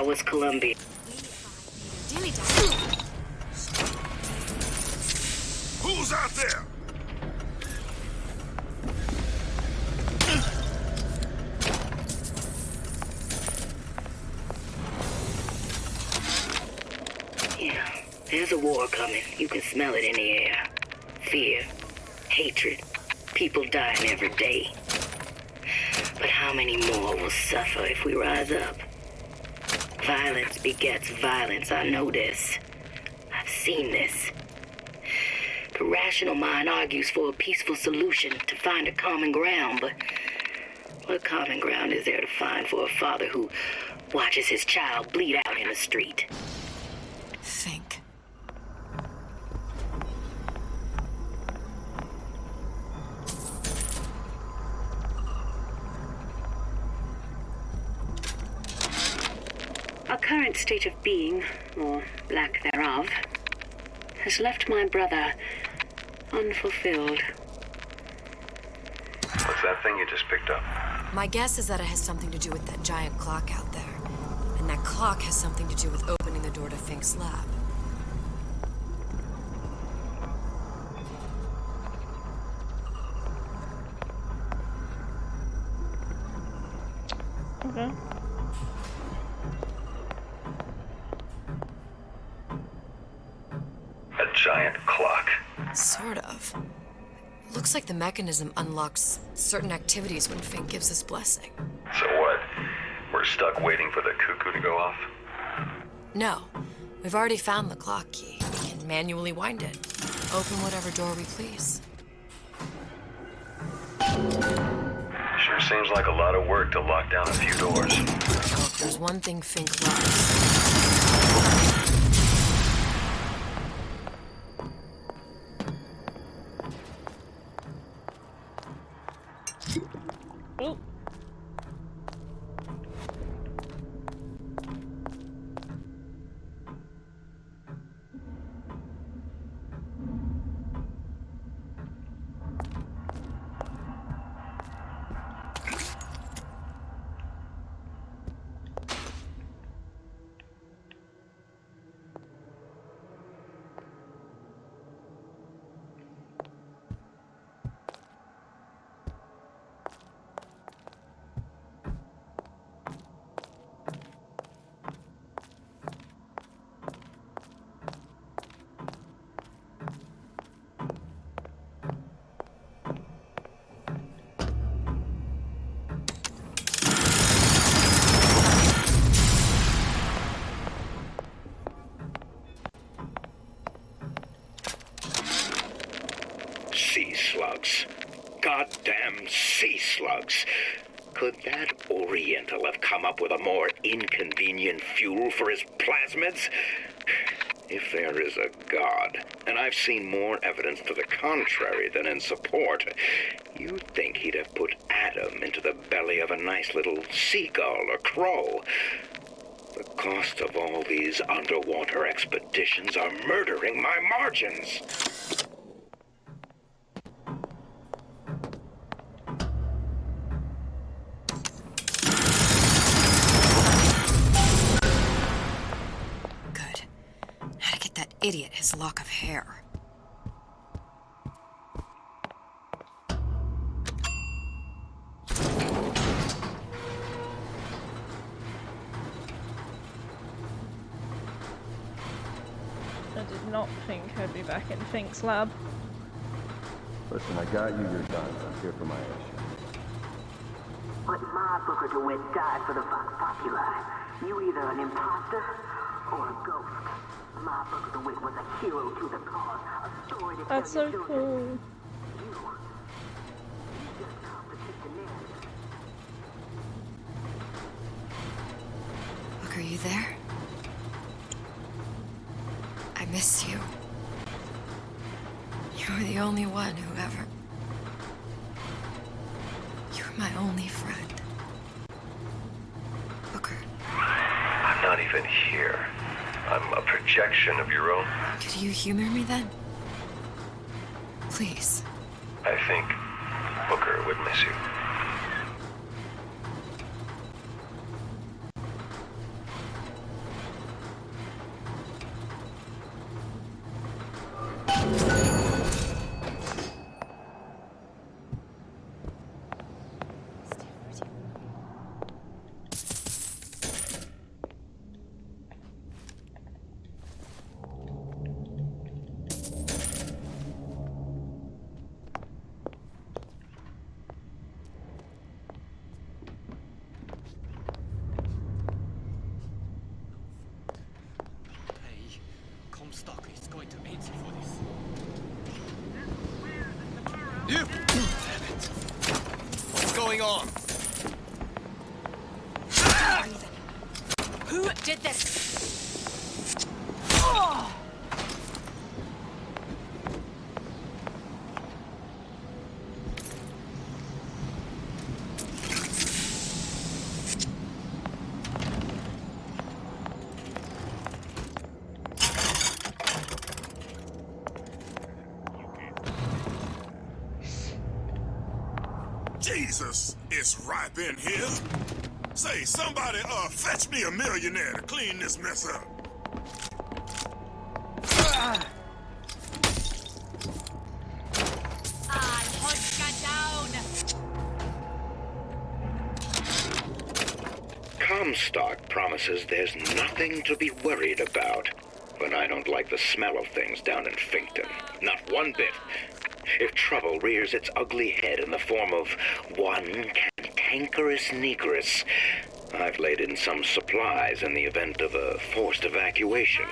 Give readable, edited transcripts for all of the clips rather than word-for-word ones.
was Columbia. Who's out there? Yeah, there's a war coming. You can smell it in the air. Fear, hatred, people dying every day. But how many more will suffer if we rise up? Violence begets violence, I know this. I've seen this. The rational mind argues for a peaceful solution to find a common ground, but what common ground is there to find for a father who watches his child bleed out in the street? Fink. Our current state of being, or lack thereof, has left my brother unfulfilled. What's that thing you just picked up? My guess is that it has something to do with that giant clock out there. And that clock has something to do with opening the door to Fink's lab. Okay. A giant clock. Sort of. Looks like the mechanism unlocks certain activities when Fink gives his blessing. So what? We're stuck waiting for the cuckoo to go off? No. We've already found the clock key. We can manually wind it. Open whatever door we please. Sure seems like a lot of work to lock down a few doors. Well, if there's one thing Fink loves. Oh. Sea slugs. Goddamn sea slugs. Could that Oriental have come up with a more inconvenient fuel for his plasmids? If there is a God, and I've seen more evidence to the contrary than in support, you'd think he'd have put Adam into the belly of a nice little seagull or crow. The cost of all these underwater expeditions are murdering my margins. Good. How to get that idiot his lock of hair. I did not think I'd be back in Fink's lab. Listen, I got you your guns. I'm here for my issue. But my Booker DeWitt died for the Vox Populi. You either an imposter or a ghost. My Booker DeWitt was a hero to the cause. A story to That's tell so your cool. children. You just have to take the narrative. Look, are you there? I miss you. You were the only one who ever... You were my only friend. Booker, I'm not even here. I'm a projection of your own. could you humor me then? Please. I think Booker would miss you. Who did this? Jesus, it's ripe in here. Say, somebody, fetch me a millionaire to clean this mess up. Comstock promises there's nothing to be worried about. But I don't like the smell of things down in Finkton. Not one bit. If trouble rears its ugly head in the form of one cantankerous negress, I've laid in some supplies in the event of a forced evacuation.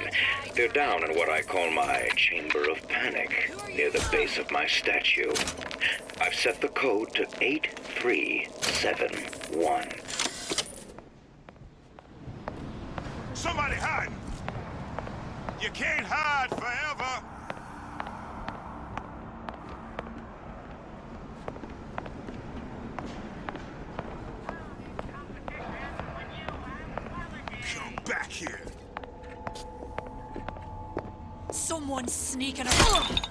They're down in what I call my chamber of panic, near the base of my statue. I've set the code to 8371. Somebody hide! You can't hide forever! Come back here! Someone's sneaking around.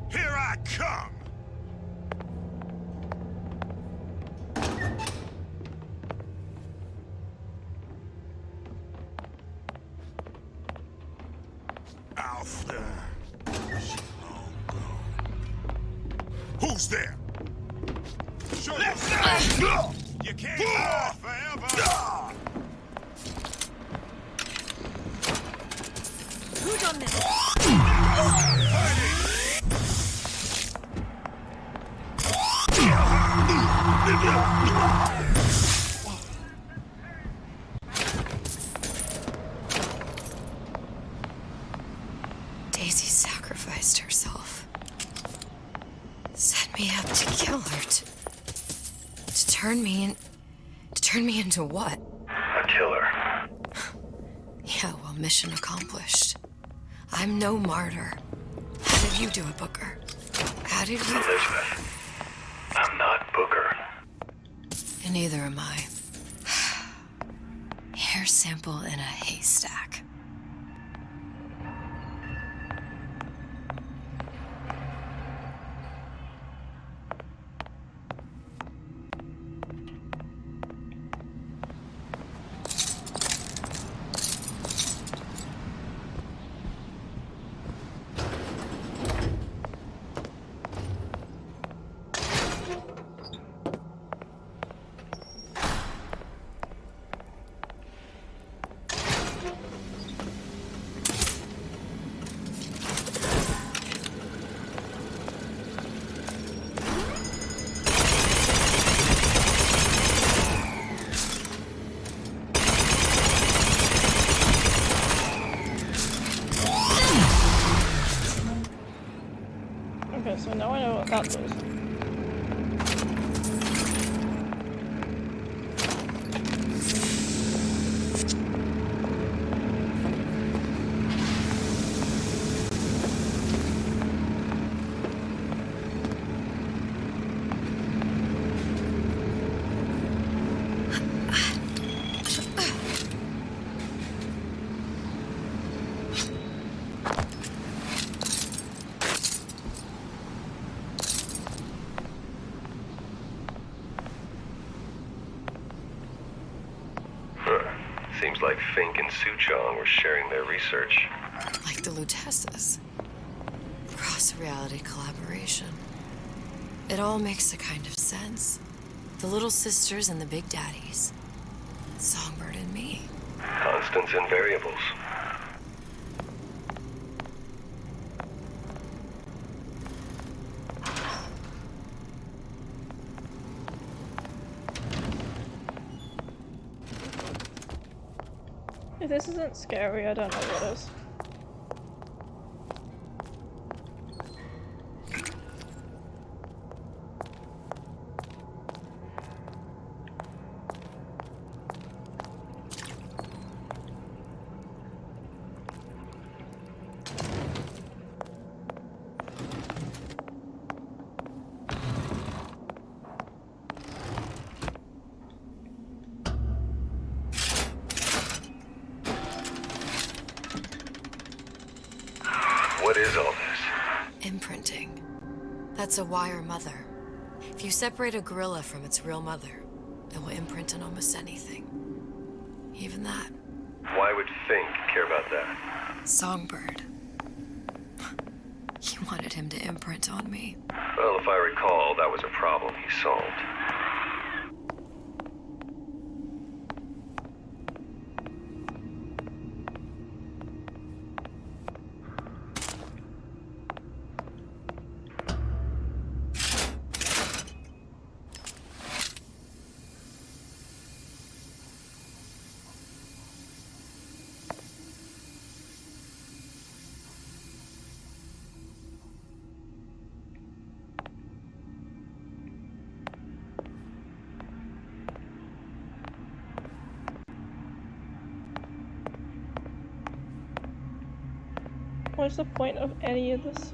Here I come! Alpha. She's long gone. Who's there? Show yourself! You can't hide forever! Who done this? Daisy sacrificed herself. Set me up to kill her, to turn me into what? A killer. Yeah, well, mission accomplished. I'm no martyr. How did you do it, Booker? How did you... Elizabeth, I'm not Booker. And neither am I. Hair sample in a haystack. Okay, so now I know what that does. Seems like Fink and Suchong were sharing their research. Like the Lutessas. Cross-reality collaboration. It all makes a kind of sense. The little sisters and the big daddies. Songbird and me. Constants and variables. If this isn't scary, I don't know what is. What is all this? Imprinting. That's a wire mother. If you separate a gorilla from its real mother, it will imprint on almost anything. Even that. Why would Fink care about that? Songbird. He wanted him to imprint on me. Well, if I recall, that was a problem he solved. What's the point of any of this?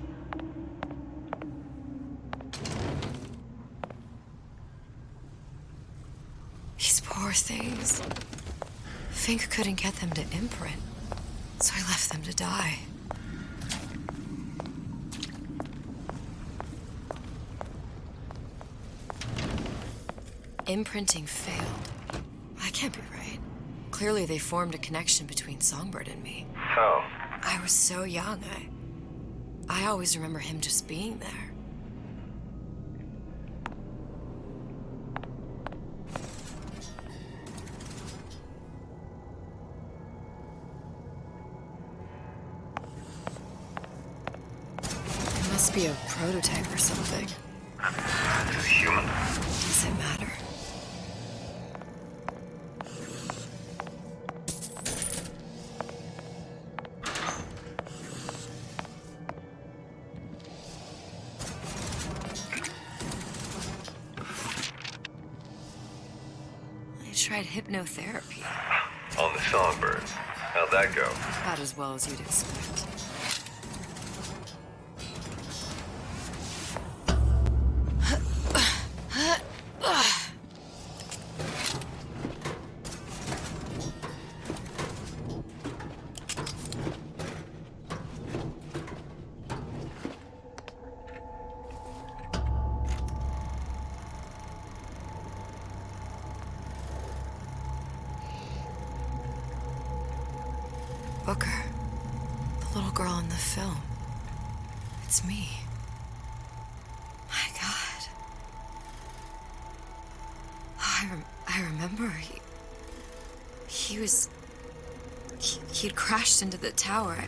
These poor things. Fink couldn't get them to imprint, so I left them to die. Imprinting failed. That can't be right. Clearly they formed a connection between Songbird and me. How? I was so young, I always remember him just being there. It must be a prototype or something. It's a human. Does it matter? Tried hypnotherapy. On the Songbird. How'd that go? About as well as you'd expect. Booker. The little girl in the film. It's me. My God. I remember he'd crashed into the tower.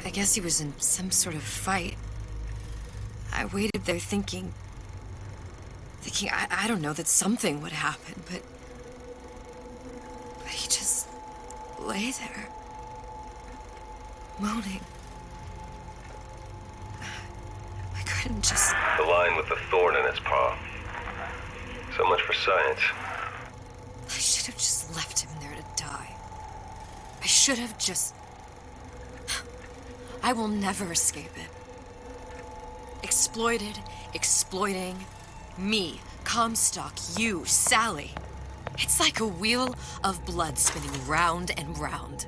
I guess he was in some sort of fight. I waited there thinking I don't know, that something would happen, but he just lay there. Moaning. I couldn't just... The line with the thorn in its paw. So much for science. I should have just left him there to die. I should have just... I will never escape it. Exploited, exploiting, me, Comstock, you, Sally. It's like a wheel of blood spinning round and round.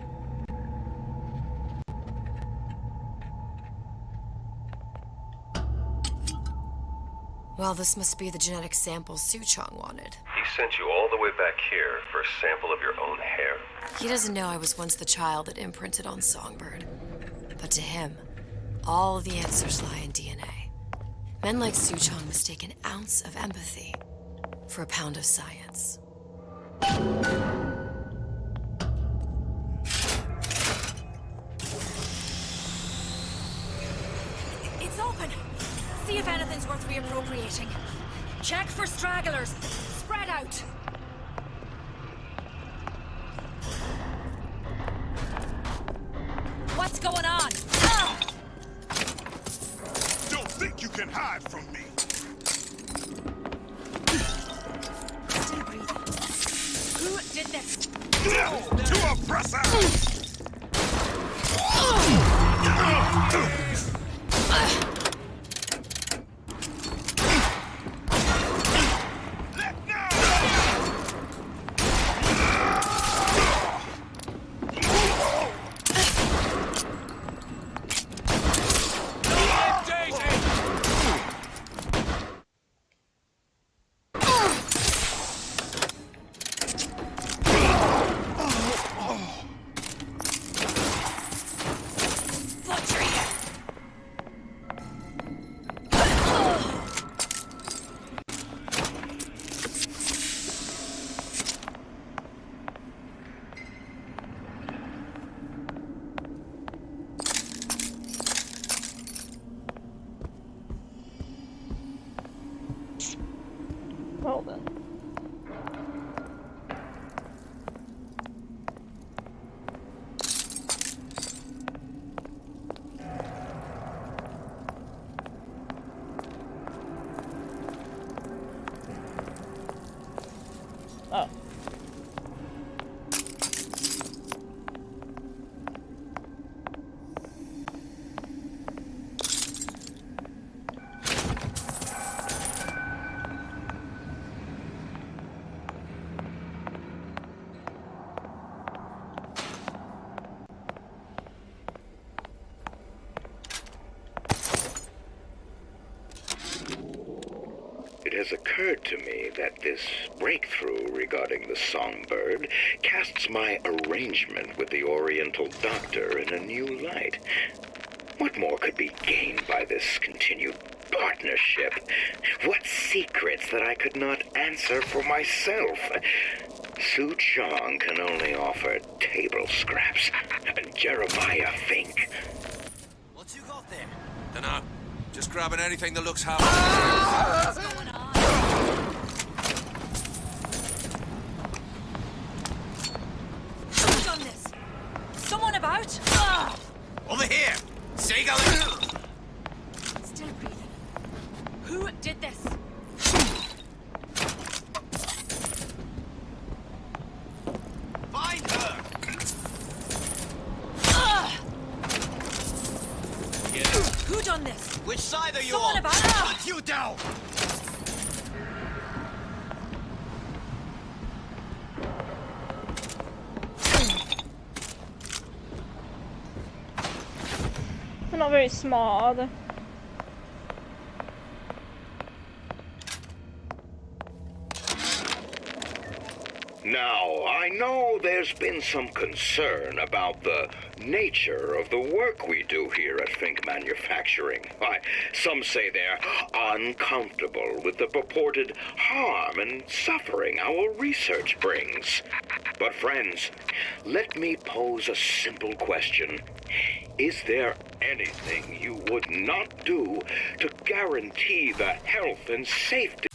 Well, this must be the genetic sample Suchong wanted. He sent you all the way back here for a sample of your own hair. He doesn't know I was once the child that imprinted on Songbird. But to him, all the answers lie in DNA. Men like Suchong mistake an ounce of empathy for a pound of science. It's open! See if anything's worth reappropriating. Check for stragglers. Spread out. What's going on? Oh! Don't think you can hide from me. Still breathing. Who did this? To oppress us! Well then. Oh. It has occurred to me that this breakthrough regarding the songbird casts my arrangement with the Oriental Doctor in a new light. What more could be gained by this continued partnership? What secrets that I could not answer for myself? Su Chong can only offer table scraps, and Jeremiah Fink. What you got there? Dunno. Just grabbing anything that looks half. What's going on? Who's done this? Someone about? Over here! Seagull! Still breathing. Who did this? Find her! Who done this? Which side are you Someone on? about? Hunt you down! They're not very smart, are they? Now, I know there's been some concern about the nature of the work we do here at Fink Manufacturing. Why, some say they're uncomfortable with the purported harm and suffering our research brings. But friends, let me pose a simple question. Is there anything you would not do to guarantee the health and safety